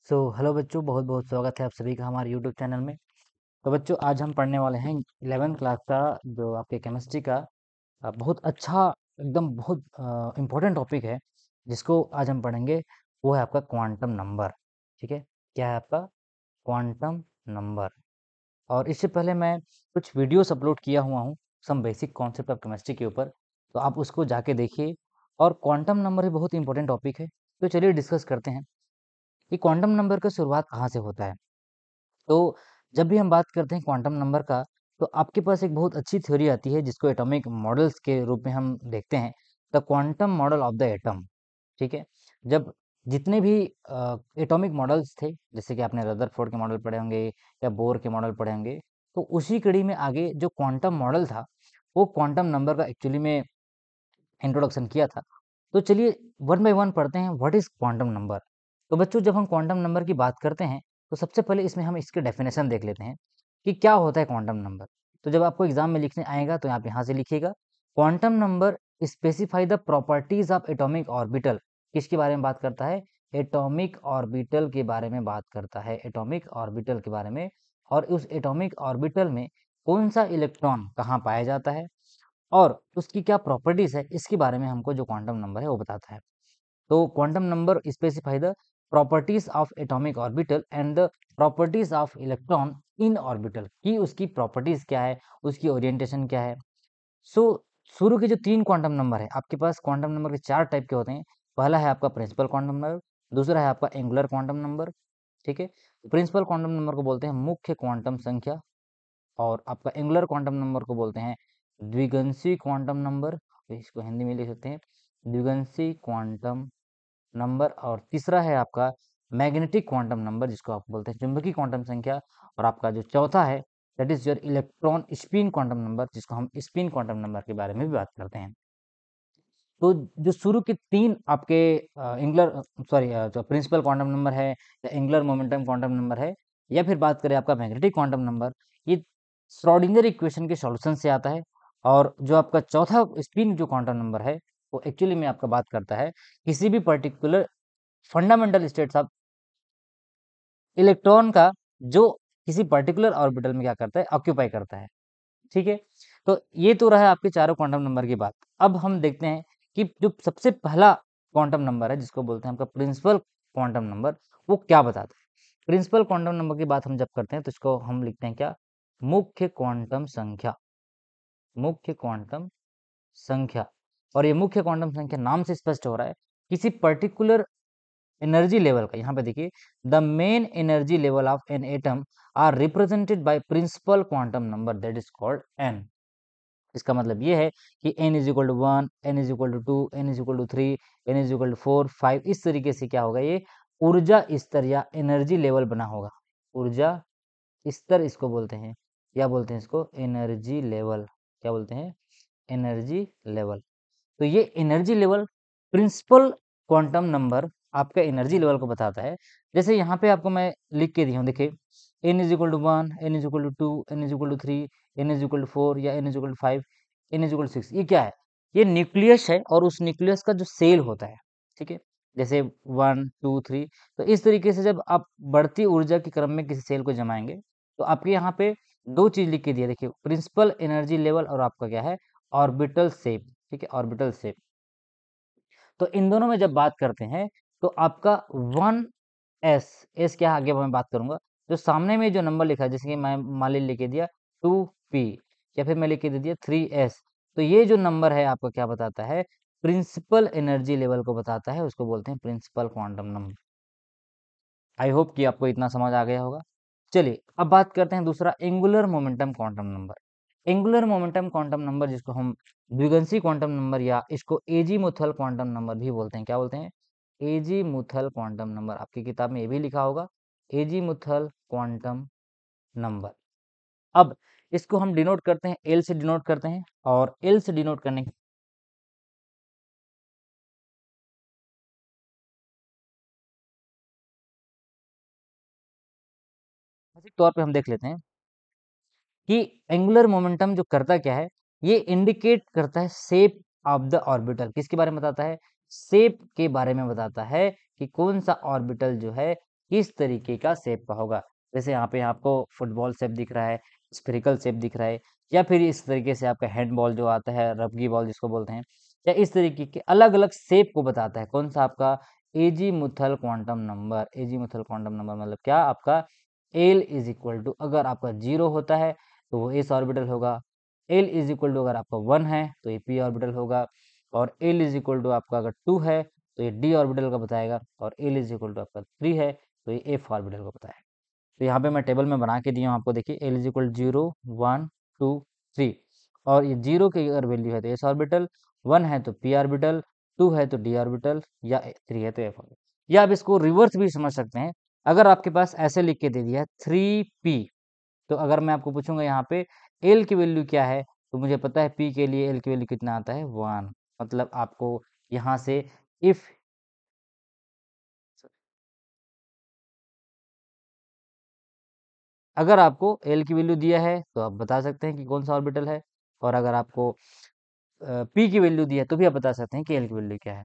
Hello बच्चों, बहुत बहुत स्वागत है आप सभी का हमारे यूट्यूब चैनल में। तो बच्चों, आज हम पढ़ने वाले हैं 11th क्लास का जो आपके केमिस्ट्री का बहुत अच्छा, एकदम बहुत इम्पोर्टेंट टॉपिक है जिसको आज हम पढ़ेंगे। वो है आपका क्वांटम नंबर। ठीक है, क्या है आपका क्वांटम नंबर। और इससे पहले मैं कुछ वीडियोस अपलोड किया हुआ हूँ, some basic concept of chemistry के ऊपर, तो आप उसको जाके देखिए। और क्वांटम नंबर भी बहुत इंपॉर्टेंट टॉपिक है, तो चलिए डिस्कस करते हैं कि क्वांटम नंबर का शुरुआत कहाँ से होता है। तो जब भी हम बात करते हैं क्वांटम नंबर का, तो आपके पास एक बहुत अच्छी थ्योरी आती है जिसको एटॉमिक मॉडल्स के रूप में हम देखते हैं, the quantum model of the atom. ठीक है, जब जितने भी एटॉमिक मॉडल्स थे, जैसे कि आपने रदरफोर्ड के मॉडल पढ़े होंगे या बोर के मॉडल पढ़े होंगे, तो उसी कड़ी में आगे जो क्वांटम मॉडल था, वो क्वांटम नंबर का एक्चुअली में इंट्रोडक्शन किया था। तो चलिए वन बाय वन पढ़ते हैं, व्हाट इज क्वांटम नंबर। तो बच्चों, जब हम क्वांटम नंबर की बात करते हैं, तो सबसे पहले इसमें हम इसके डेफिनेशन देख लेते हैं कि क्या होता है क्वांटम नंबर। तो जब आपको एग्जाम में लिखने आएगा तो आप यहाँ से लिखिएगा, quantum number specify the properties of atomic orbital. किसके बारे में बात करता है? एटॉमिक ऑर्बिटल के बारे में बात करता है, एटॉमिक ऑर्बिटल के बारे में। और उस एटॉमिक ऑर्बिटल में कौन सा इलेक्ट्रॉन कहाँ पाया जाता है और उसकी क्या प्रॉपर्टीज है, इसके बारे में हमको जो क्वांटम नंबर है वो बताता है। तो quantum number specify the properties of atomic orbital and the properties of electron in orbital, की उसकी प्रॉपर्टीज क्या है, उसकी ओरिएंटेशन क्या है। सो शुरू के जो तीन क्वांटम नंबर है आपके पास, क्वांटम नंबर के चार टाइप के होते हैं। पहला है आपका प्रिंसिपल क्वांटम नंबर, दूसरा है आपका एंगुलर क्वांटम नंबर। ठीक है, प्रिंसिपल क्वांटम नंबर को बोलते हैं मुख्य क्वांटम संख्या, और आपका एंगुलर क्वांटम नंबर को बोलते हैं द्विगंशी क्वांटम नंबर। इसको हिंदी में लिख सकते हैं द्विगंशी क्वांटम नंबर। और तीसरा है आपका मैग्नेटिक क्वांटम नंबर, जिसको आप बोलते हैं चुंबकीय क्वांटम संख्या। और आपका जो चौथा है, that is your electron spin quantum number, जिसको हम स्पिन क्वांटम नंबर के बारे में भी बात करते हैं। तो जो शुरू के तीन आपके एंगुलर सॉरी जो प्रिंसिपल क्वांटम नंबर है या एंगुलर मोमेंटम क्वांटम नंबर है, या फिर बात करें आपका मैग्नेटिक क्वांटम नंबर, ये श्रोडिंगर इक्वेशन के सॉल्यूशन से आता है। और जो आपका चौथा स्पिन जो क्वांटम नंबर है, वो एक्चुअली में आपका बात करता है किसी भी particular fundamental states of electron का, जो किसी पर्टिकुलर ऑर्बिटल में क्या करता है, ऑक्यूपाई करता है। ठीक है, तो ये तो रहा आपके चारों क्वांटम नंबर की बात। अब हम देखते हैं कि जो सबसे पहला क्वांटम नंबर है, जिसको बोलते हैं आपका प्रिंसिपल क्वांटम नंबर, वो क्या बताता है। प्रिंसिपल क्वांटम नंबर की बात हम जब करते हैं तो इसको हम लिखते हैं क्या, मुख्य क्वांटम संख्या, मुख्य क्वांटम संख्या। और ये मुख्य क्वांटम संख्या नाम से स्पष्ट हो रहा है किसी पर्टिकुलर एनर्जी लेवल का। यहाँ पे देखिए, the main energy level of an atom are represented by principal quantum number, that is called n. इसका मतलब ये है कि n is equal to 1, n is equal to 2, n is equal to 3, n is equal to 4, 5, इस तरीके से क्या होगा, ये ऊर्जा स्तर या एनर्जी लेवल बना होगा। ऊर्जा स्तर इसको बोलते हैं, क्या बोलते हैं इसको, एनर्जी लेवल। क्या बोलते हैं? Energy level. तो ये energy level, principal quantum number आपका एनर्जी लेवल को बताता है। जैसे यहाँ पे आपको मैं लिख के दिया हूँ, देखिए n is equal to 1, n is equal to 2, n is equal to 3, n is equal to 4 या n is equal to 5, n is equal to 6। ये क्या है? ये न्यूक्लियस है, और उस न्यूक्लियस का जो सेल होता है। ठीक है, जैसे 1 2 3। तो इस तरीके से जब आप बढ़ती ऊर्जा के क्रम में किसी सेल को जमाएंगे, तो आपके यहाँ पे दो चीज लिख के दिया, देखिए प्रिंसिपल एनर्जी लेवल और आपका क्या है, ऑर्बिटल शेप। ठीक है, ऑर्बिटल शेप। तो इन दोनों में जब बात करते हैं, तो आपका 1s क्या, आगे मैं बात करूंगा। जो सामने में जो नंबर लिखा है, जैसे कि मैं मान ली लिख के दिया 2p, या फिर मैं लिख के दे दिया 3s, तो ये जो नंबर है आपका क्या बताता है, प्रिंसिपल एनर्जी लेवल को बताता है, उसको बोलते हैं principal quantum number. I hope कि आपको इतना समझ आ गया होगा। चलिए अब बात करते हैं दूसरा, angular momentum quantum number. Angular momentum quantum number, जिसको हम द्विगंशी क्वांटम नंबर या इसको एजीमुथल क्वांटम नंबर भी बोलते हैं। क्या बोलते हैं? Azimuthal quantum number. आपकी किताब में ये भी लिखा होगा, एजीमुथल क्वांटम नंबर। अब इसको हम डिनोट करते हैं, एल से डिनोट करते हैं, और एल से डिनोट करने के बेसिक तौर पे हम देख लेते हैं कि एंगुलर मोमेंटम जो करता क्या है, ये इंडिकेट करता है शेप ऑफ द ऑर्बिटल। किसके बारे में बताता है? शेप के बारे में बताता है कि कौन सा ऑर्बिटल जो है किस तरीके का शेप का होगा। जैसे यहाँ पे आपको फुटबॉल शेप दिख रहा है, स्फेरिकल शेप दिख रहा है, या फिर इस तरीके से आपका हैंडबॉल जो आता है, रग्बी बॉल जिसको बोलते हैं, या इस तरीके के अलग-अलग शेप को बताता है। कौन सा आपका azimuthal quantum number. Azimuthal quantum number मतलब क्या आपका एल इज इक्वल टू, अगर आपका 0 होता है तो वो एस ऑर्बिटल होगा, एल इज इक्वल टू अगर आपका 1 है तो ये पी ऑर्बिटल होगा, और एल इज इक्वल टू आपका अगर 2 है तो ये डी ऑर्बिटल का बताएगा, और एल इज इक्वल टू आपका 3 है तो ये एफ ऑर्बिटल का बताएगा। तो यहाँ पे मैं टेबल में बना के दिया हूँ आपको, देखिए एल इज इक्वल 0 1 2 3, और ये 0 की अगर वैल्यू है तो एस ऑर्बिटल, 1 है तो पी ऑर्बिटल, 2 है तो डी ऑर्बिटल, या 3 है तो एफ ऑर्बिटल। या आप इसको रिवर्स भी समझ सकते हैं। अगर आपके पास ऐसे लिख के दे दिया है 3p, तो अगर मैं आपको पूछूंगा यहाँ पे एल की वैल्यू क्या है, तो मुझे पता है पी के लिए एल की वैल्यू कितना आता है 1। मतलब आपको यहाँ से इफ, अगर आपको एल की वैल्यू दिया है तो आप बता सकते हैं कि कौन सा ऑर्बिटल है, और अगर आपको पी की वैल्यू दी है तो भी आप बता सकते हैं कि एल की वैल्यू क्या है।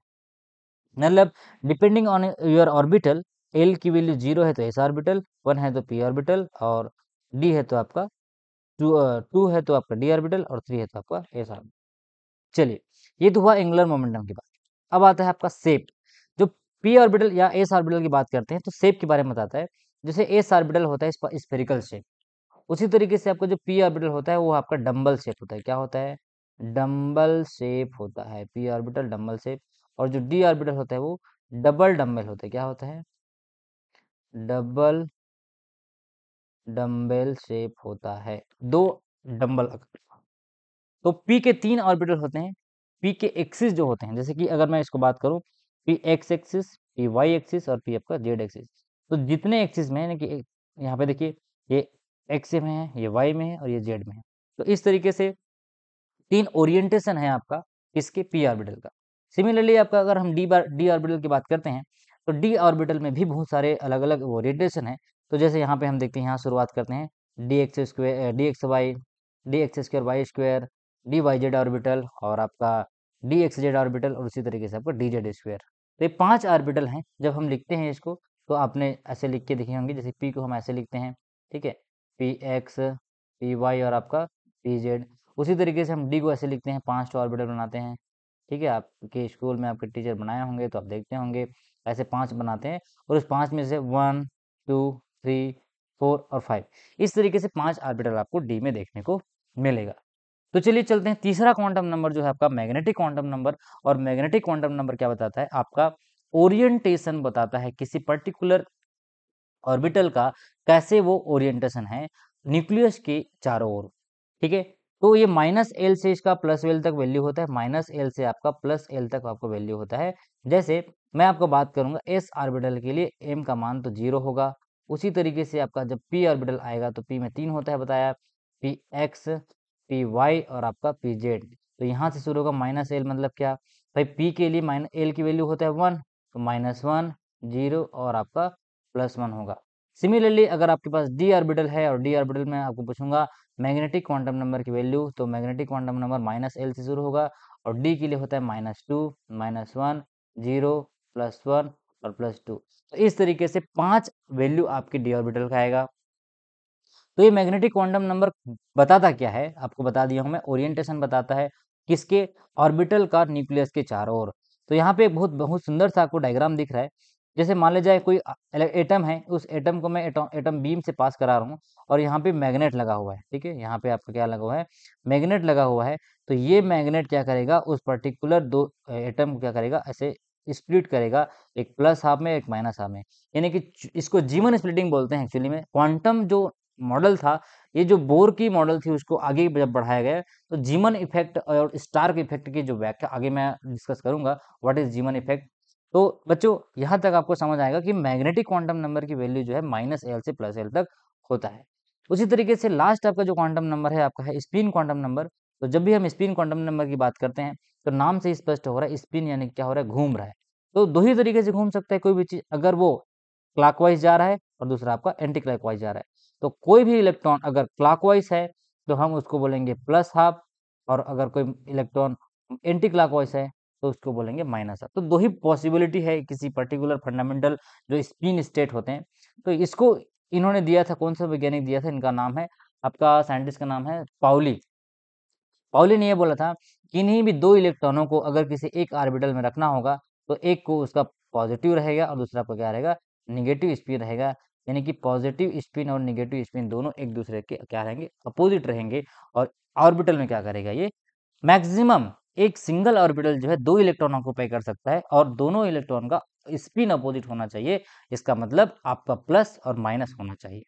मतलब depending on your orbital, L की वैल्यू 0 है तो एस ऑर्बिटल, 1 है तो पी ऑर्बिटल, और डी है तो आपका 2 है तो आपका डी ऑर्बिटल, और 3 है तो आपका एस ऑर्बिटल। चलिए, ये तो हुआ एंगुलर मोमेंटम की बात। अब आता है आपका शेप। जो पी ऑर्बिटल या एस ऑर्बिटल की बात करते हैं तो शेप के बारे में बताता है। जैसे एस ऑर्बिटल होता है स्फेरिकल शेप, उसी तरीके से आपका जो पी ऑर्बिटल होता है वो आपका डंबल शेप होता है। क्या होता है? डंबल शेप होता है पी ऑर्बिटल, डंबल शेप। और जो डी ऑर्बिटल होता है वो डबल डंबल होता है। क्या होता है? डबल डंबल शेप होता है, दो डंबल। तो पी के 3 ऑर्बिटल होते हैं। पी के एक्सिस जो होते हैं, जैसे कि अगर मैं इसको बात करूं, P X axis, P Y axis, और पी आपका जेड एक्सिस। तो जितने एक्सिस में है, यानी कि यहाँ पे देखिए, ये एक्स में है, ये वाई में है, और ये जेड में है। तो इस तरीके से 3 ओरिएंटेशन है आपका इसके पी ऑर्बिटल का। सिमिलरली आपका अगर हम डी ऑर्बिटल की बात करते हैं, तो डी ऑर्बिटल में भी बहुत सारे अलग अलग ओरिएंटेशन है। तो जैसे यहाँ पे हम देखते हैं, यहाँ शुरुआत करते हैं D X square, D X square Y square, D Y Z orbital, और आपका डी एक्स जेड ऑर्बिटल, और उसी तरीके से आपका डी जेड स्क्वायर। तो ये 5 ऑर्बिटल हैं। जब हम लिखते हैं इसको, तो आपने ऐसे लिख के देखे होंगे, जैसे पी को हम ऐसे लिखते हैं, ठीक है, पी एक्स, पी वाई, और आपका पी जेड। उसी तरीके से हम डी को ऐसे लिखते हैं, 5 ऑर्बिटल बनाते हैं, ठीक है। आपके स्कूल में आपके टीचर बनाए होंगे तो आप देखते होंगे, ऐसे 5 बनाते हैं, और उस 5 में से 1 2 3 4 और 5, इस तरीके से 5 ऑर्बिटल आपको डी में देखने को मिलेगा। तो चलिए चलते हैं, तीसरा क्वांटम नंबर जो है आपका मैग्नेटिक क्वांटम नंबर। और मैग्नेटिक क्वांटम नंबर क्या बताता है? आपका ओरिएंटेशन बताता है किसी पर्टिकुलर ऑर्बिटल का, कैसे वो ओरिएंटेशन है न्यूक्लियस के चारों ओर, ठीक है। तो ये -L से इसका +L तक वैल्यू होता है, -L से आपका +L तक आपको वैल्यू होता है। जैसे मैं आपको बात करूंगा एस ऑर्बिटल के लिए, m का मान तो 0 होगा। उसी तरीके से आपका जब p ऑर्बिटल आएगा तो p में 3 होता है, बताया, पी एक्स, पी वाई, और आपका पी जेड। तो यहाँ से शुरू होगा -L, मतलब क्या भाई, p के लिए -L की वैल्यू होता है 1, तो -1 0 और आपका +1 होगा। सिमिलरली अगर आपके पास डी ऑर्बिटल है, और डी ऑर्बिटल में आपको पूछूंगा मैग्नेटिक क्वांटम नंबर की वैल्यू, तो मैग्नेटिक क्वांटम नंबर -L से शुरू होगा, और डी के लिए होता है -2 -1 0 +1 और +2। तो इस तरीके से 5 वैल्यू आपकी डी ऑर्बिटल का आएगा। तो ये मैग्नेटिक क्वांटम नंबर बताता क्या है? आपको बता दिया हूं मैं, ओरिएंटेशन बताता है किसके? ऑर्बिटल का न्यूक्लियस के चारों ओर। तो यहाँ पे बहुत बहुत सुंदर सा आपको डायग्राम दिख रहा है। जैसे मान लीजिए कोई एटम है, उस एटम को मैं एटम बीम से पास करा रहा हूँ, और यहाँ पे मैग्नेट लगा हुआ है, ठीक है। यहाँ पे आपका क्या लगा हुआ है? मैग्नेट लगा हुआ है। तो ये मैग्नेट क्या करेगा? उस पर्टिकुलर दो एटम को क्या करेगा? ऐसे स्प्लिट करेगा, एक प्लस हाफ में, एक माइनस हाफ में। यानी कि इसको जीवन स्प्लिटिंग बोलते हैं एक्चुअली में। क्वांटम जो मॉडल था, ये जो बोर की मॉडल थी, उसको आगे जब बढ़ाया गया, तो जीमन इफेक्ट और स्टार्क इफेक्ट की जो व्याख्या आगे मैं डिस्कस करूंगा, व्हाट इज जीमन इफेक्ट। तो बच्चों, यहाँ तक आपको समझ आएगा कि मैग्नेटिक क्वांटम नंबर की वैल्यू जो है -L से +L तक होता है। उसी तरीके से लास्ट आपका जो क्वांटम नंबर है आपका है स्पिन क्वांटम नंबर। तो जब भी हम स्पिन क्वांटम नंबर की बात करते हैं, तो नाम से ही स्पष्ट हो रहा है, स्पिन यानी क्या हो रहा है? घूम रहा है। तो दो ही तरीके से घूम सकता है कोई भी चीज, अगर वो क्लॉकवाइज जा रहा है, और दूसरा आपका एंटी क्लॉकवाइज जा रहा है। तो कोई भी इलेक्ट्रॉन अगर क्लॉकवाइज है, तो हम उसको बोलेंगे प्लस हाफ, और अगर कोई इलेक्ट्रॉन एंटी क्लॉकवाइज है, तो उसको बोलेंगे माइनस आर। तो दो ही पॉसिबिलिटी है किसी पर्टिकुलर फंडामेंटल जो स्पिन स्टेट होते हैं। तो इसको इन्होंने दिया था, कौन सा वैज्ञानिक दिया था, इनका नाम है, आपका साइंटिस्ट का नाम है पाउली। पाउली ने ये बोला था, किन्हीं भी दो इलेक्ट्रॉनों को अगर किसी एक ऑर्बिटल में रखना होगा तो एक को उसका पॉजिटिव रहेगा और दूसरा को क्या रहेगा, निगेटिव स्पिन रहेगा। यानी कि पॉजिटिव स्पिन और निगेटिव स्पिन दोनों एक दूसरे के क्या रहेंगे, अपोजिट रहेंगे। और ऑर्बिटल में क्या करेगा, ये मैक्सिमम एक सिंगल ऑर्बिटल जो है दो इलेक्ट्रॉन ऑक्यूपाई कर सकता है और दोनों इलेक्ट्रॉन का स्पिन अपोजिट होना चाहिए। इसका मतलब आपका प्लस और माइनस होना चाहिए।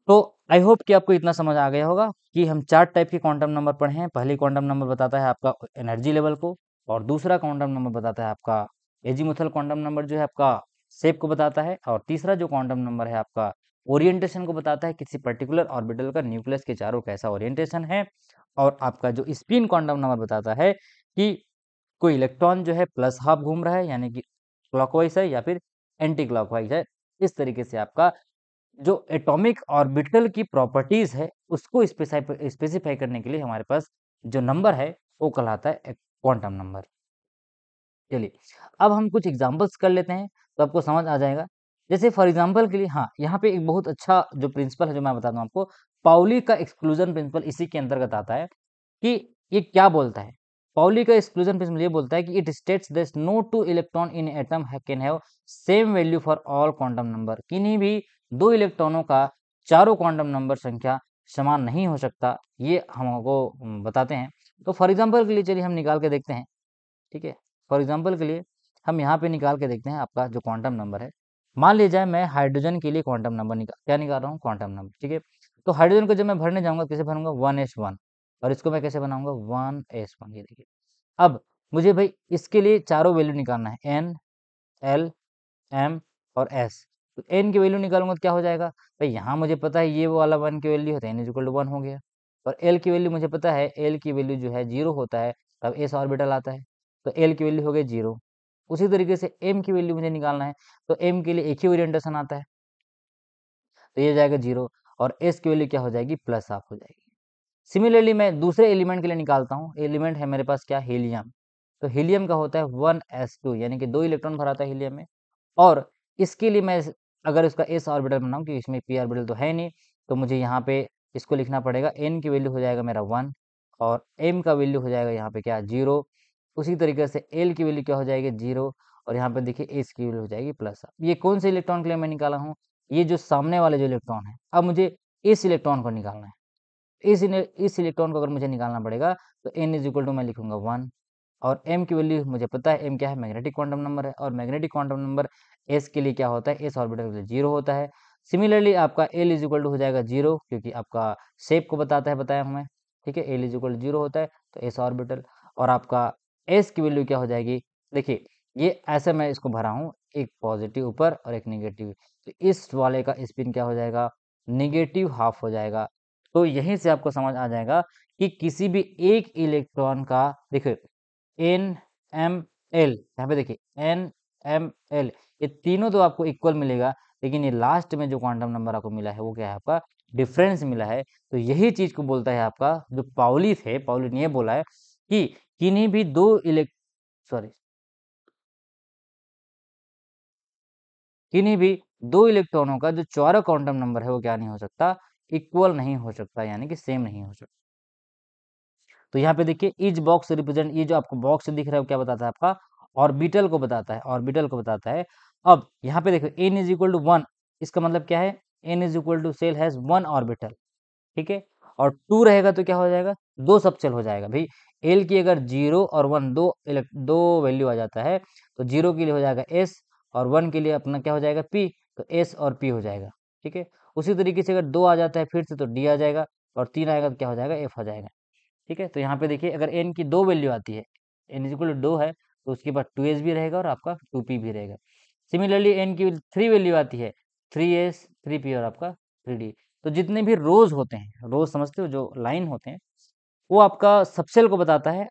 तो आई होप कि आपको इतना समझ आ गया होगा कि हम चार टाइप के क्वांटम नंबर पढ़े हैं। पहली क्वांटम नंबर बताता है आपका एनर्जी लेवल को, और दूसरा क्वांटम नंबर बताता है आपका एजीमुथल क्वांटम नंबर जो है आपका शेप को बताता है, और तीसरा जो क्वांटम नंबर है आपका ओरिएंटेशन को बताता है, किसी पर्टिकुलर ऑर्बिटल का न्यूक्लियस के चारों कैसा ओरिएंटेशन है। और आपका जो स्पिन क्वांटम नंबर बताता है कि कोई इलेक्ट्रॉन जो है प्लस हाफ घूम रहा है, यानी कि क्लॉकवाइज है या फिर एंटी क्लॉकवाइज है। इस तरीके से आपका जो एटॉमिक ऑर्बिटल की प्रॉपर्टीज है उसको स्पेसिफाई करने के लिए हमारे पास जो नंबर है वो कहलाता है क्वांटम नंबर। चलिए, अब हम कुछ एग्जांपल्स कर लेते हैं तो आपको समझ आ जाएगा। जैसे फॉर एग्जांपल के लिए, हाँ, यहाँ पे एक बहुत अच्छा जो प्रिंसिपल है जो मैं बता दूं आपको, पाउली का एक्सक्लूजन प्रिंसिपल इसी के अंतर्गत आता है। कि ये क्या बोलता है, पाउली का एक्सक्लूजन प्रिंसिपल ये बोलता है कि it states that no two electron in atom can have same value for all quantum number. किन्हीं भी दो इलेक्ट्रॉनों का चारों क्वांटम नंबर संख्या समान नहीं हो सकता, ये हमको बताते हैं। तो फॉर एग्जाम्पल के लिए चलिए हम निकाल के देखते हैं। ठीक है, फॉर एग्जाम्पल के लिए हम यहाँ पे निकाल के देखते हैं आपका जो क्वांटम नंबर है। मान लीजिए मैं हाइड्रोजन के लिए क्वांटम नंबर क्या निकाल रहा हूँ, क्वांटम नंबर। ठीक है, तो हाइड्रोजन को जब मैं भरने जाऊंगा कैसे भरूंगा, 1s1, और इसको मैं कैसे बनाऊंगा, 1s1। ये देखिए, अब मुझे भाई इसके लिए चारों वैल्यू निकालना है, एन, एल, एम और एस। तो एन की वैल्यू निकालूंगा तो क्या हो जाएगा भाई, यहाँ मुझे पता है ये वाला 1 की वैल्यू है तो n=1 हो गया। और एल की वैल्यू मुझे पता है, एल की वैल्यू जो है 0 होता है तब एस ऑर्बिटल आता है, तो एल की वैल्यू हो गई 0। उसी तरीके से एम की वैल्यू मुझे निकालना है, तो एम के लिए एक ही ओरिएंटेशन आता है, तो ये जाएगा 0। और एस की वैल्यू क्या हो जाएगी, प्लस हाफ हो जाएगी। सिमिलरली मैं दूसरे एलिमेंट के लिए निकालता हूँ। एलिमेंट है मेरे पास क्या, हीलियम। तो हीलियम का होता है 1s2, यानी कि दो इलेक्ट्रॉन भरा था हीलियम में। और इसके लिए मैं अगर इसका एस ऑर्बिटल बनाऊं, क्योंकि इसमें पी ऑर्बिटल तो है नहीं, तो मुझे यहाँ पे इसको लिखना पड़ेगा। एन की वैल्यू हो जाएगा मेरा 1, और एम का वैल्यू हो जाएगा यहाँ पे क्या, 0। उसी तरीके से एल की वैल्यू क्या हो जाएगी, 0। और यहाँ पे देखिए एस की वैल्यू हो जाएगी प्लस। ये कौन से इलेक्ट्रॉन के लिए मैं निकाला हूँ, ये जो सामने वाले जो इलेक्ट्रॉन है। अब मुझे इस इलेक्ट्रॉन को निकालना है। इस इलेक्ट्रॉन को अगर मुझे निकालना पड़ेगा तो n मैं लिखूंगा 1। और m की वैल्यू मुझे पता है, m क्या है, मैग्नेटिक क्वांटम नंबर है। और मैग्नेटिक क्वांटम नंबर s के लिए क्या होता है, s ऑर्बिटल के लिए 0 होता है। सिमिलरली आपका l हो जाएगा 0, क्योंकि आपका शेप को बताता है, बताया हमें। ठीक है, l 0 होता है तो s ऑर्बिटल। और आपका s की वैल्यू क्या हो जाएगी, देखिए ये ऐसे मैं इसको भरा हूँ, एक पॉजिटिव ऊपर और एक निगेटिव, तो इस वाले का स्पिन क्या हो जाएगा, निगेटिव हाफ हो जाएगा। तो यहीं से आपको समझ आ जाएगा कि किसी भी एक इलेक्ट्रॉन का, देखिए एन, एम, एल, यहाँ पे देखिए एन, एम, एल, ये तीनों तो आपको इक्वल मिलेगा, लेकिन ये लास्ट में जो क्वांटम नंबर आपको मिला है वो क्या है, आपका डिफरेंस मिला है। तो यही चीज को बोलता है आपका जो पाउली थे, पाउली ने ये बोला है कि किन्हीं भी दो इलेक्ट सॉरी किन्हीं भी दो इलेक्ट्रॉनों का जो चौरा क्वांटम नंबर है वो क्या नहीं हो सकता, इक्वल नहीं हो सकता, यानी कि सेम नहीं हो सकता। तो यहाँ पे देखिए इच बॉक्स रिप्रेजेंट, ये जो आपको बॉक्स दिख रहा है वो क्या बताता है, आपका ऑर्बिटल को बताता है, ऑर्बिटल को बताता है। अब यहाँ पे देखो n=1, इसका मतलब क्या है, n सेल हैज 1 ऑर्बिटल। ठीक है, और 2 रहेगा तो क्या हो जाएगा, दो सबसेल हो जाएगा भाई। एल की अगर 0 और 1 दो वैल्यू आ जाता है तो 0 के लिए हो जाएगा एस, और 1 के लिए अपना क्या हो जाएगा, पी, तो एस और पी हो जाएगा। ठीक है, उसी तरीके से अगर 2 आ जाता है फिर से तो डी आ जाएगा, और 3 आएगा तो क्या हो जाएगा, एफ हो जाएगा। ठीक है, तो यहाँ पे देखिए अगर एन की दो वैल्यू आती है, n=2 है तो उसके बाद 2s भी रहेगा और आपका 2p भी रहेगा। सिमिलरली एन की 3 वैल्यू आती है, 3s 3p और आपका 3d। तो जितने भी रोज होते हैं, रोज समझते हो, जो लाइन होते हैं, वो आपका सबसेल को बताता है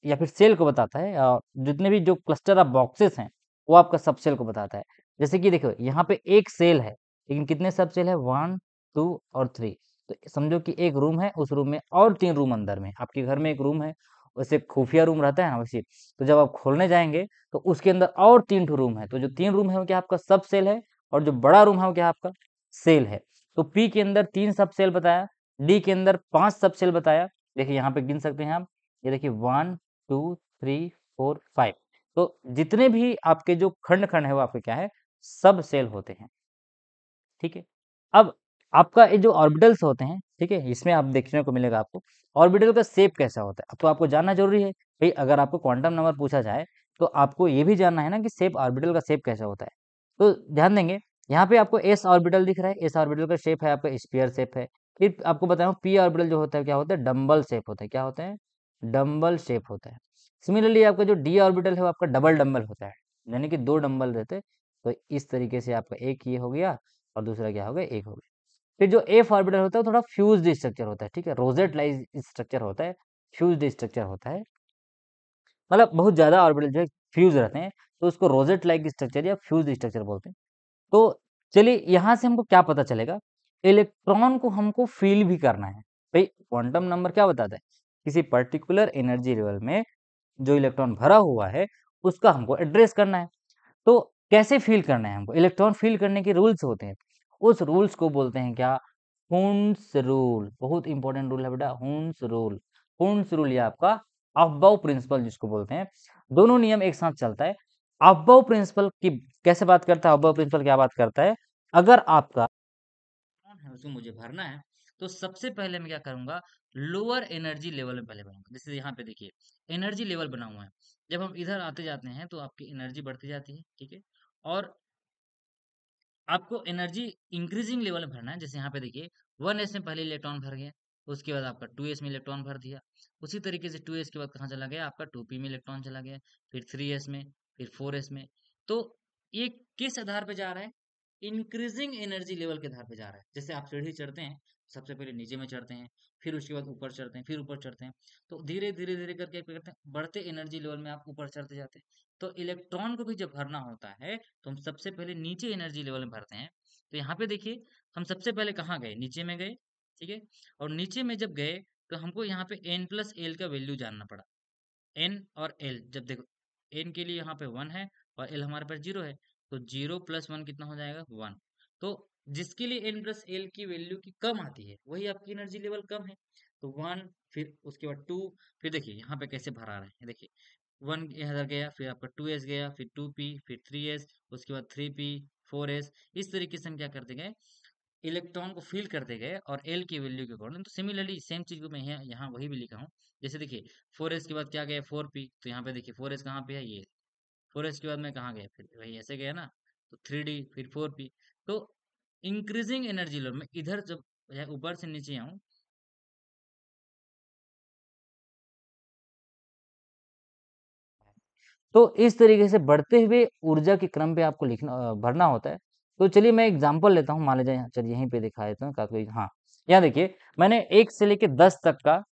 या फिर सेल को बताता है। और जितने भी जो क्लस्टर ऑफ बॉक्सेस हैं वो आपका सबसेल को बताता है। जैसे कि देखो यहाँ पे एक सेल है, लेकिन कितने सबसेल है, 1, 2 और 3। तो समझो कि एक रूम है, उस रूम में और 3 रूम अंदर में, आपके घर में एक रूम है वैसे खुफिया रूम रहता है ना वैसे, तो जब आप खोलने जाएंगे तो उसके अंदर और 3 रूम है, तो जो 3 रूम है वो क्या आपका सब सेल है, और जो बड़ा रूम है वो क्या आपका सेल है। तो पी के अंदर 3 सब सेल बताया, डी के अंदर 5 सब सेल बताया। देखिए यहाँ पे गिन सकते हैं आप, ये देखिए 1 2 3 4 5। तो जितने भी आपके जो खंड खंड है वो आपके क्या है, सब सेल होते हैं। ठीक है, अब आपका ये जो ऑर्बिटल्स होते हैं, ठीक है, इसमें आप देखने को मिलेगा आपको ऑर्बिटल का शेप कैसा होता है। तो आपको जानना जरूरी है भाई, अगर आपको क्वांटम नंबर पूछा जाए तो आपको ये भी जानना है ना कि शेप, ऑर्बिटल का शेप कैसा होता है। तो ध्यान देंगे, यहाँ पे आपको एस ऑर्बिटल दिख रहा है, एस ऑर्बिटल का शेप है आपका स्फीयर शेप है। फिर आपको बताऊं पी ऑर्बिटल जो होता है क्या होता है, डम्बल शेप होता है। क्या होता है, डम्बल शेप होता है। सिमिलरली आपका जो डी ऑर्बिटल है वो आपका डबल डम्बल होता है, यानी कि 2 डम्बल रहते हैं। तो इस तरीके से आपका एक ये हो गया और दूसरा क्या हो गया, एक हो गया। फिर जो एफ ऑर्बिटल होता है वो थोड़ा फ्यूज्ड स्ट्रक्चर होता है, ठीक है, रोजेट लाइक स्ट्रक्चर होता है, फ्यूज्ड स्ट्रक्चर होता है, मतलब बहुत ज्यादा ऑर्बिटल जो है फ्यूज रहते हैं, तो उसको रोजेट लाइक स्ट्रक्चर या फ्यूज्ड स्ट्रक्चर बोलते हैं। तो चलिए यहाँ से हमको क्या पता चलेगा, इलेक्ट्रॉन को हमको फील भी करना है। भाई क्वांटम नंबर क्या बताता है, किसी पर्टिकुलर एनर्जी लेवल में जो इलेक्ट्रॉन भरा हुआ है उसका हमको एड्रेस करना है। तो कैसे फील करना है हमको, इलेक्ट्रॉन फील करने के रूल्स होते हैं, उस रूल्स को बोलते हैं क्या, हुन्स रूल। बहुत इंपॉर्टेंट रूल है बेटा, हुन्स रूल। हुन्स रूल ये आपका अफबाउ प्रिंसिपल जिसको बोलते हैं, दोनों नियम एक साथ चलता है। अफबाउ प्रिंसिपल की कैसे बात करता है, अफबाउ प्रिंसिपल क्या बात करता है, अगर आपका इलेक्ट्रॉन है उसमें मुझे भरना है, तो सबसे पहले मैं क्या करूंगा, लोअर एनर्जी लेवल में पहले भरूंगा। जैसे यहाँ पे देखिए एनर्जी लेवल बना हुआ है, जब हम इधर आते जाते हैं तो आपकी एनर्जी बढ़ती जाती है, ठीक है। और आपको एनर्जी इंक्रीजिंग लेवल में भरना है। जैसे यहाँ पे देखिए 1s में पहले इलेक्ट्रॉन भर गया, उसके बाद आपका 2s में इलेक्ट्रॉन भर दिया, उसी तरीके से 2s के बाद कहाँ चला गया, आपका 2p में इलेक्ट्रॉन चला गया, फिर 3s में, फिर 4s में। तो ये किस आधार पे जा रहा है, इंक्रीजिंग एनर्जी लेवल के आधार पे जा रहा है। जैसे आप सीढ़ी चढ़ते हैं, सबसे पहले नीचे में चढ़ते हैं, फिर उसके बाद ऊपर चढ़ते हैं, फिर ऊपर चढ़ते हैं, तो धीरे धीरे धीरे करके क्या करते हैं, बढ़ते एनर्जी लेवल में आप ऊपर चढ़ते जाते हैं। तो इलेक्ट्रॉन को भी जब भरना होता है तो हम सबसे पहले नीचे एनर्जी लेवल में भरते हैं। तो यहाँ पे देखिए हम सबसे पहले कहाँ गए, नीचे में गए, ठीक है। और नीचे में जब गए तो हमको यहाँ पे n प्लस एल का वैल्यू जानना पड़ा। n और l जब देखो, n के लिए यहाँ पे 1 है और l हमारे पास 0 है, तो 0 प्लस 1 कितना हो जाएगा, 1। तो जिसके लिए n प्लस एल की वैल्यू की कम आती है वही आपकी एनर्जी लेवल कम है। तो 1, फिर उसके बाद 2, फिर देखिए यहाँ पे कैसे भरा रहे हैं, देखिए 1 इधर गया, फिर आपका 2s गया, फिर 2p, फिर 3s, उसके बाद 3p, 4s। इस तरीके से हम क्या करते गए, इलेक्ट्रॉन को फील करते गए और एल की वैल्यू के अकॉर्डिंग। तो सिमिलरली सेम चीज को मैं यहाँ वही भी लिखा हूँ। जैसे देखिए 4s के बाद क्या गया, 4p, तो यहाँ पे देखिए 4s कहाँ पे है, ये 4s के बाद मैं कहाँ गया, फिर वही ऐसे गया ना, तो 3d, फिर 4p। तो इंक्रीजिंग एनर्जी लेवल में इधर जब ऊपर से नीचे आऊँ, तो इस तरीके से बढ़ते हुए ऊर्जा के क्रम पे आपको लिखना भरना होता है। तो चलिए मैं एग्जांपल लेता हूँ, मान लीजिए चलिए यहीं पे दिखा देता हूँ काफी। हाँ, यहाँ देखिए मैंने 1 से लेके 10 तक का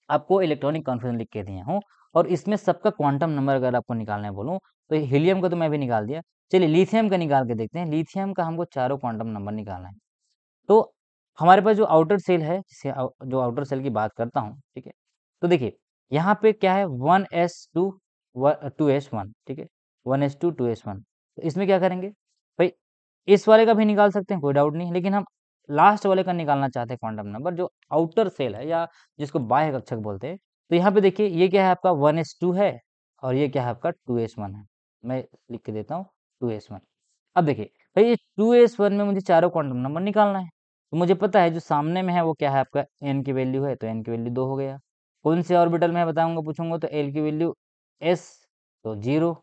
आपको इलेक्ट्रॉनिक कॉन्फिगरेशन लिख के दिया हूँ, और इसमें सबका क्वांटम नंबर अगर आपको निकालना है बोलूँ तो हीलियम का तो मैं भी निकाल दिया। चलिए लिथियम का निकाल के देखते हैं, लिथियम का हमको चारों क्वांटम नंबर निकालना है। तो हमारे पास जो आउटर सेल है, जिसे जो आउटर सेल की बात करता हूँ, ठीक है। तो देखिए यहाँ पे क्या है, 1s2 2s1, ठीक है, 1s2 2s1। तो इसमें क्या करेंगे भाई, इस वाले का भी निकाल सकते हैं, कोई डाउट नहीं, लेकिन हम लास्ट वाले का निकालना चाहते हैं क्वांटम नंबर, जो आउटर सेल है या जिसको बाह्य कक्षक बोलते हैं। तो यहाँ पे देखिए ये क्या है आपका 1s2 है, और ये क्या है आपका 2s1 है। मैं लिख के देता हूँ 2s1। अब देखिए भाई ये 2s1 में मुझे चारों क्वांटम नंबर निकालना है, तो मुझे पता है जो सामने में है वो क्या है आपका n की वैल्यू है, तो n की वैल्यू 2 हो गया। कौन से ऑर्बिटल में है बताऊंगा, पूछूंगा तो l की वैल्यू s, तो 0।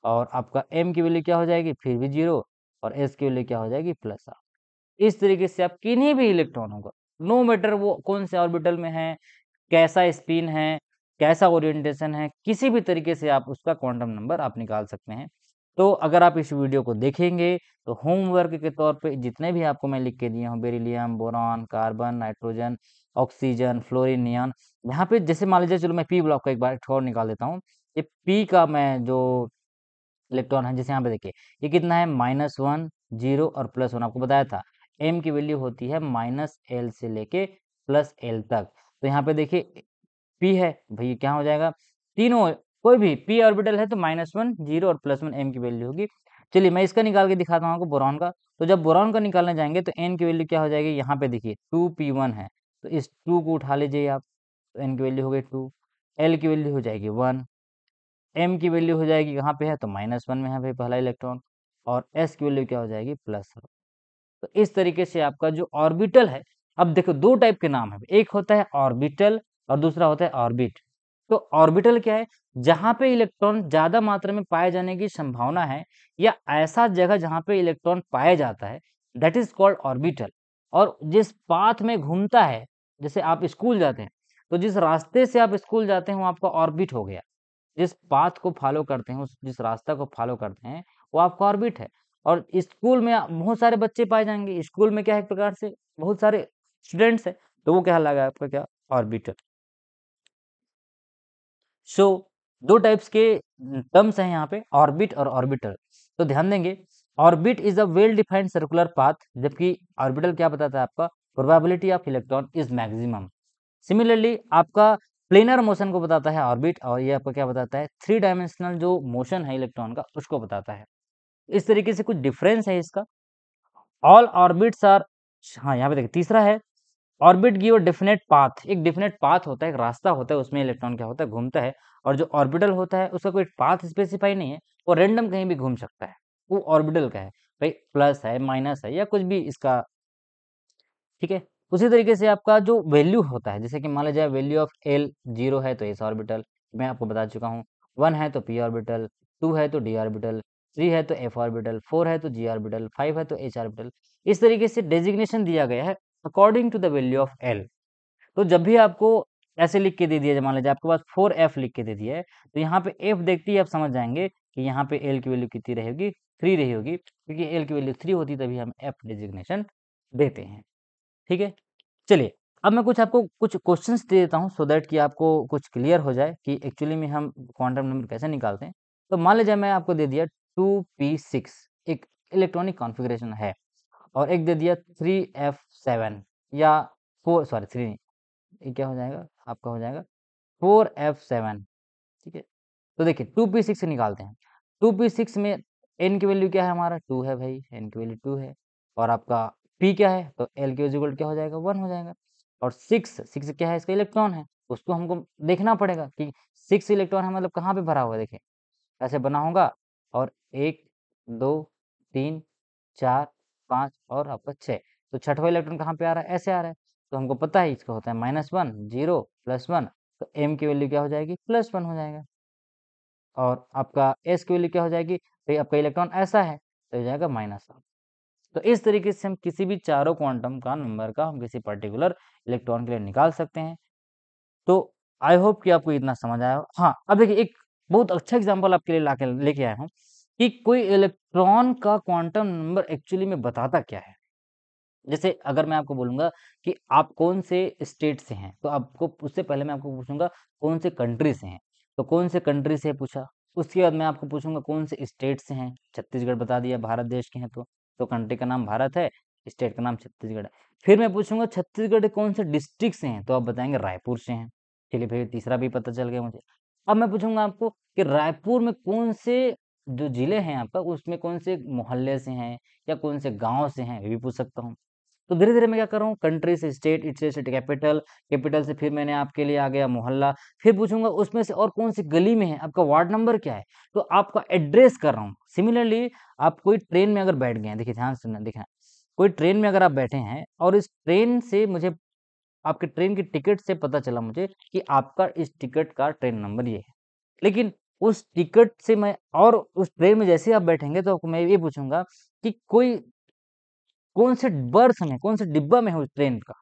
और आपका m की वैल्यू क्या हो जाएगी, फिर भी 0। और s की वैल्यू क्या हो जाएगी, +r। इस तरीके से आप किन्हीं भी इलेक्ट्रॉनों का, नो मैटर वो कौन से ऑर्बिटल में है, कैसा स्पिन है, कैसा ओरिएंटेशन है, किसी भी तरीके से आप उसका क्वांटम नंबर आप निकाल सकते हैं। तो अगर आप इस वीडियो को देखेंगे तो होमवर्क के तौर पे जितने भी आपको मैं लिख के दिया हूँ, beryllium, boron, carbon, nitrogen, oxygen, fluorine, neon, यहाँ पे जैसे मान लीजिए, चलो मैं पी ब्लॉक का एक बार और निकाल देता हूँ। ये पी का मैं जो इलेक्ट्रॉन है, जैसे यहाँ पे देखिए ये कितना है, -1 0 और +1, आपको बताया था m की वैल्यू होती है -l से लेके +l तक। तो यहाँ पे देखिए p है भैया, क्या हो जाएगा, तीनों कोई भी p ऑर्बिटल है तो -1 0 और +1 m की वैल्यू होगी। चलिए मैं इसका निकाल के दिखाता हूँ आपको बोरॉन का। तो जब बोरॉन का निकालने जाएंगे तो n की वैल्यू क्या हो जाएगी, यहाँ पे देखिए 2p1 है, तो इस 2 को उठा लीजिए आप, तो n की वैल्यू हो गई 2, l की वैल्यू हो जाएगी 1, m की वैल्यू हो जाएगी कहाँ पे है, तो -1 में है भाई पहला इलेक्ट्रॉन, और s की वैल्यू क्या हो जाएगी, +1। तो इस तरीके से आपका जो ऑर्बिटल है, अब देखो दो टाइप के नाम है, एक होता है ऑर्बिटल और दूसरा होता है ऑर्बिट। तो ऑर्बिटल क्या है, जहां पे इलेक्ट्रॉन ज्यादा मात्रा में पाए जाने की संभावना है, या ऐसा जगह जहां पे इलेक्ट्रॉन पाया जाता है, दैट इज कॉल्ड ऑर्बिटल। और जिस पाथ में घूमता है, जैसे आप स्कूल जाते हैं, तो जिस रास्ते से आप स्कूल जाते हैं वो आपका ऑर्बिट हो गया। जिस पाथ को फॉलो करते हैं, उस जिस रास्ता को फॉलो करते हैं, वो आपका ऑर्बिट है। और स्कूल में बहुत सारे बच्चे पाए जाएंगे, स्कूल में क्या है, एक प्रकार से बहुत सारे स्टूडेंट्स है, तो वो क्या लगा आपका, क्या ऑर्बिटर। सो दो टाइप्स के टर्म्स हैं यहाँ पे, ऑर्बिट और ऑर्बिटर। तो ध्यान देंगे, orbit is a well defined circular path, जबकि ऑर्बिटल क्या बताता है आपका, probability of electron is maximum. Similarly आपका प्लेनर मोशन को बताता है ऑर्बिट, और ये आपको क्या बताता है, थ्री डायमेंशनल जो मोशन है इलेक्ट्रॉन का उसको बताता है। इस तरीके से कुछ डिफरेंस है इसका। ऑल ऑर्बिट्स आर, हाँ यहाँ पे देखिए तीसरा है, ऑर्बिट गिव डेफिनेट पाथ, एक डेफिनेट पाथ होता है, एक रास्ता होता है, उसमें इलेक्ट्रॉन क्या होता है, घूमता है। और जो ऑर्बिटल होता है उसका कोई पाथ स्पेसिफाई नहीं है, वो रैंडम कहीं भी घूम सकता है, वो ऑर्बिटल का है भाई, प्लस है माइनस है या कुछ भी इसका, ठीक है। उसी तरीके से आपका जो वैल्यू होता है, जैसे कि मान लीजिए वैल्यू ऑफ एल 0 है तो एस ऑर्बिटल, मैं आपको बता चुका हूँ, 1 है तो पी ऑर्बिटल, 2 है तो डी ऑर्बिटल, 3 है तो एफ ऑर्बिटल, 4 है तो जी ऑर्बिटल, 5 है तो एच ऑर्बिटल। इस तरीके से डेजिग्नेशन दिया गया है according to the value of L. तो जब भी आपको ऐसे लिख के दे दिया जाए, मान लीजिए आपके पास 4f लिख के दे दिया है, तो यहाँ पे f देखते ही आप समझ जाएंगे कि यहाँ पे l की वैल्यू कितनी रहेगी, 3 रही होगी, क्योंकि l की वैल्यू 3 होती तभी हम f डेजिग्नेशन देते हैं, ठीक है। चलिए अब मैं कुछ आपको कुछ क्वेश्चंस दे देता हूँ, सो दैट कि आपको कुछ क्लियर हो जाए कि एक्चुअली में हम क्वांटम नंबर कैसे निकालते हैं। तो मान लीजिए मैं आपको दे दिया 2p6, एक इलेक्ट्रॉनिक कॉन्फ़िगरेशन है, और एक दे दिया 3f7, या 4, सॉरी 3 नहीं, ये क्या हो जाएगा, आपका हो जाएगा 4f7, ठीक है। तो देखिए 2p6 से निकालते हैं। 2p6 में n की वैल्यू क्या है, हमारा 2 है भाई, n की वैल्यू 2 है, और आपका p क्या है, तो l की इक्वल क्या हो जाएगा, 1 हो जाएगा। और 6 क्या है, इसका इलेक्ट्रॉन है, उसको हमको देखना पड़ेगा कि 6 इलेक्ट्रॉन है मतलब कहाँ पे भरा हुआ है, देखिए ऐसे बना होगा, और 1 2 3 4 5 और आपका 6, तो छठवां इलेक्ट्रॉन कहाँ पे आ रहा है, ऐसे आ रहा है। तो हमको पता है इसका होता है -1 0 +1, तो m की वैल्यू क्या हो जाएगी, +1 हो जाएगा। और आपका s की वैल्यू क्या हो जाएगी, भाई आपका इलेक्ट्रॉन ऐसा है तो हो जाएगा -1। तो इस तरीके से हम किसी भी चारों क्वांटम का नंबर का हम किसी पर्टिकुलर इलेक्ट्रॉन के लिए निकाल सकते हैं। तो आई होप कि आपको इतना समझ आया हो। हाँ, अब देखिए एक बहुत अच्छा एग्जांपल आपके लिए लाके लेके आया हूँ कि कोई इलेक्ट्रॉन का क्वांटम नंबर एक्चुअली में बताता क्या है। जैसे अगर मैं आपको बोलूँगा कि आप कौन से स्टेट से हैं, तो आपको उससे पहले मैं आपको पूछूँगा कौन से कंट्री से हैं। तो कौन से कंट्री से पूछा, उसके बाद मैं आपको पूछूँगा कौन से स्टेट से हैं, छत्तीसगढ़ बता दिया, भारत देश के हैं तो कंट्री का नाम भारत है, स्टेट का नाम छत्तीसगढ़ है। फिर मैं पूछूँगा छत्तीसगढ़ के कौन से डिस्ट्रिक्ट से हैं, तो आप बताएँगे रायपुर से हैं। चलिए फिर तीसरा भी पता चल गया मुझे। अब मैं पूछूँगा आपको कि रायपुर में कौन से जो ज़िले हैं आपका, उसमें कौन से मोहल्ले से हैं या कौन से गाँव से हैं, ये भी पूछ सकता हूँ। तो धीरे-धीरे मैं क्या कर रहा हूँ, कंट्री से स्टेट, स्टेट से कैपिटल, कैपिटल से फिर मैंने आपके लिए आ गया मोहल्ला, फिर पूछूँगा उसमें से और कौन-सी गली में है, आपका वार्ड नंबर क्या है, तो आपका एड्रेस कर रहा हूँ। सिमिलरली आप कोई ट्रेन में अगर बैठ गए हैं, देखिए ध्यान से सुनना, देखना, कोई ट्रेन में अगर आप बैठे हैं और इस ट्रेन से मुझे आपके ट्रेन की टिकट से पता चला मुझे कि आपका इस टिकट का ट्रेन नंबर ये है। लेकिन उस टिकट से मैं और उस ट्रेन में जैसे ही आप बैठेंगे तो मैं ये पूछूँगा कि कोई कौन से बर्थ में, कौन से डिब्बा में है उस ट्रेन का,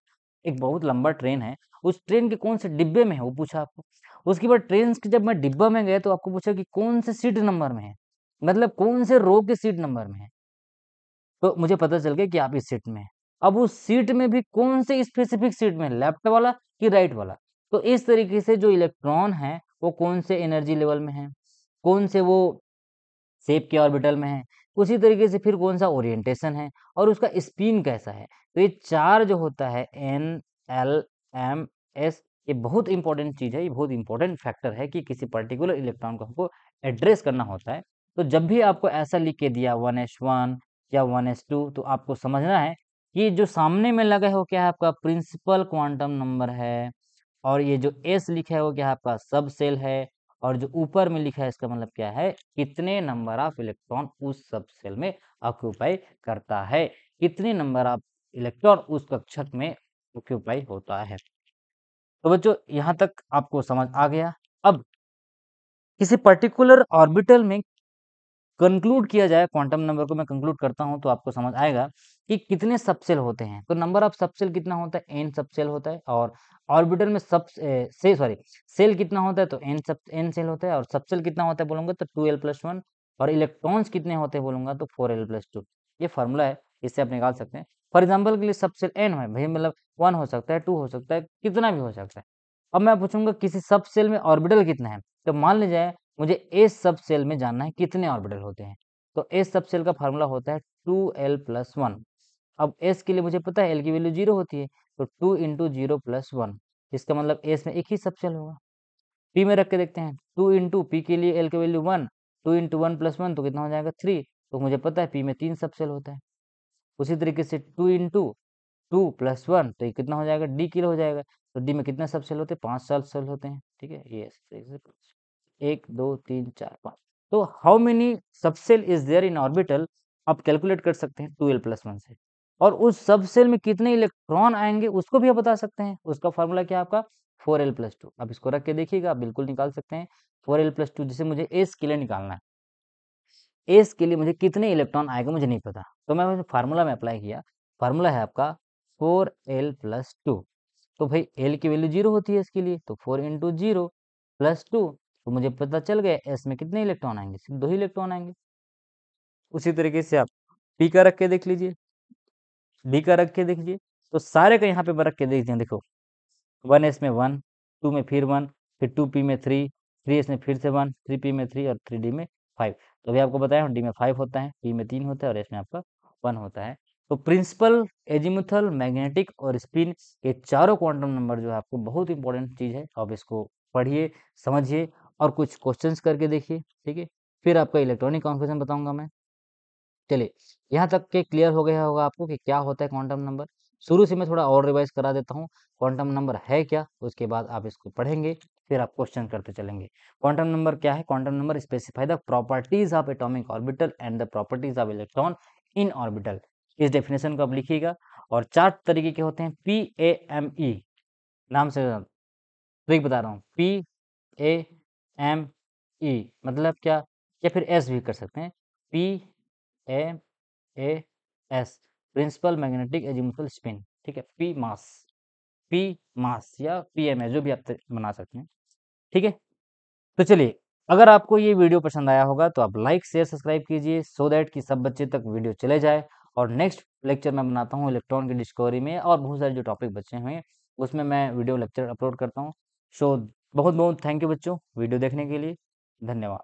एक बहुत लंबा ट्रेन है, उस ट्रेन के कौन से डिब्बे में है वो पूछा आपको। उसके बाद ट्रेन के जब मैं डिब्बा में गया तो आपको पूछा कि कौन से सीट नंबर में है, मतलब कौन से रो के सीट नंबर में है, तो मुझे पता चल गया कि आप इस सीट में हैं। अब उस सीट में भी कौन से स्पेसिफिक सीट में है, लेफ्ट वाला कि राइट वाला। तो इस तरीके से जो इलेक्ट्रॉन है वो कौन से एनर्जी लेवल में है, कौन से वो शेप के ऑर्बिटल में है, उसी तरीके से फिर कौन-सा ओरिएंटेशन है और उसका स्पिन कैसा है। तो ये 4 जो होता है, n, l, m, s ये बहुत इंपॉर्टेंट चीज़ है, ये बहुत इंपॉर्टेंट फैक्टर है कि किसी पर्टिकुलर इलेक्ट्रॉन को हमको एड्रेस करना होता है। तो जब भी आपको ऐसा लिख के दिया 1s1 या 1s2, तो आपको समझना है कि जो सामने में लगा है वो क्या है, आपका प्रिंसिपल क्वांटम नंबर है, और ये जो एस लिखा है वो क्या है, आपका सब सेल है, और जो ऊपर में लिखा है इसका मतलब क्या है, कितने नंबर ऑफ इलेक्ट्रॉन उस सब सेल में ऑक्यूपाई करता है, कितने नंबर ऑफ इलेक्ट्रॉन उस कक्षक में ऑक्यूपाई होता है। तो बच्चों यहाँ तक आपको समझ आ गया। अब किसी पर्टिकुलर ऑर्बिटल में कंक्लूड किया जाए, क्वांटम नंबर को मैं कंक्लूड करता हूं तो आपको समझ आएगा कि कितने सबसेल होते हैं। तो नंबर ऑफ सबसेल कितना होता है, एन सबसेल होता है, और ऑर्बिटल में सेल कितना होता है, तो एन सेल होता है, और सबसेल कितना होता है बोलूंगा तो 2l+1, और इलेक्ट्रॉन्स कितने होते हैं बोलूंगा तो 4l+2। ये फॉर्मूला है, इससे आप निकाल सकते हैं। फॉर एग्जाम्पल के लिए सबसेल एन है भाई, मतलब 1 हो सकता है, 2 हो सकता है, कितना भी हो सकता है। अब मैं पूछूंगा किसी सब सेल में ऑर्बिटल कितना है, तो मान लीजिए मुझे एस सब सेल में जानना है कितने ऑर्बिटल होते हैं। तो एस सब सेल का फार्मूला होता है 2l+1। अब एस के लिए मुझे पता है एल की वैल्यू 0 होती है, तो 2 × 0+1, इसका मतलब एस में एक ही सब सेल होगा। पी में रख के देखते हैं, 2 × पी के लिए एल की वैल्यू 1, 2 × 1+1 तो कितना हो जाएगा 3, तो मुझे पता है पी में 3 सब सेल होता है। उसी तरीके से 2 × 2+1 तो ये कितना हो जाएगा, डी के लिए हो जाएगा। तो डी में कितने सब सेल होते हैं, 5 सब सेल होते हैं, ठीक है। ये 1 2 3 4 5। तो how many subshell is there in orbital, आप कैलकुलेट कर सकते हैं 2l+1 से, और उस सबसेल में कितने इलेक्ट्रॉन आएंगे उसको भी आप बता सकते हैं। उसका फॉर्मूला क्या है आपका 4l+2। अब इसको रख के देखिएगा, आप बिल्कुल निकाल सकते हैं 4l+2, जिसे मुझे एस के लिए निकालना है। एस के लिए मुझे कितने इलेक्ट्रॉन आएगा मुझे नहीं पता, तो मैं फार्मूला में अप्लाई किया। फार्मूला है आपका 4l+2। तो भाई एल की वैल्यू 0 होती है इसके लिए, तो 4 × 0+2, तो मुझे पता चल गया एस में कितने इलेक्ट्रॉन आएंगे, सिर्फ 2 ही इलेक्ट्रॉन आएंगे। उसी तरीके से आप पी का रख के देख लीजिए, डी का रख के देख लीजिए, तो सारे का यहाँ पे रख के देख दिए। देखो 1s में 1, 2 में फिर 1, फिर 2p में 3, 3s में फिर से 1, 3p में 3, और 3d में 5। तो अभी आपको बताया डी में 5 होता है, p में 3 होता है, और s में आपका 1 होता है। तो प्रिंसिपल, एजीमुथल, मैग्नेटिक और स्पिन, ये चारों क्वांटम नंबर जो है आपको बहुत इंपॉर्टेंट चीज है। अब इसको पढ़िए, समझिए, और कुछ क्वेश्चंस करके देखिए, ठीक है। फिर आपका इलेक्ट्रॉनिक कॉन्फिगरेशन बताऊंगा मैं। चलिए, यहाँ तक के क्लियर हो गया होगा आपको कि क्या होता है क्वांटम नंबर। शुरू से मैं थोड़ा और रिवाइज करा देता हूँ, क्वांटम नंबर है क्या, उसके बाद आप इसको पढ़ेंगे, फिर आप क्वेश्चन करते चलेंगे। क्वांटम नंबर क्या है, quantum number specify the properties of atomic orbital and the properties of electron in orbital. इस डेफिनेशन को आप लिखिएगा। और 4 तरीके के होते हैं, PAME नाम से ट्रिक बता रहा हूँ, PAME मतलब क्या, या फिर एस भी कर सकते हैं, PAS, principal magnetic azimuthal spin, ठीक है। पी मास या PMS जो भी आप बना सकते हैं, ठीक है। तो चलिए, अगर आपको ये वीडियो पसंद आया होगा तो आप लाइक शेयर सब्सक्राइब कीजिए, सो दैट कि सब बच्चे तक वीडियो चले जाए। और नेक्स्ट लेक्चर मैं बनाता हूँ इलेक्ट्रॉन की डिस्कवरी में, और बहुत सारे जो टॉपिक बचे हुए हैं उसमें मैं वीडियो लेक्चर अपलोड करता हूँ। सो बहुत बहुत थैंक यू बच्चों वीडियो देखने के लिए, धन्यवाद।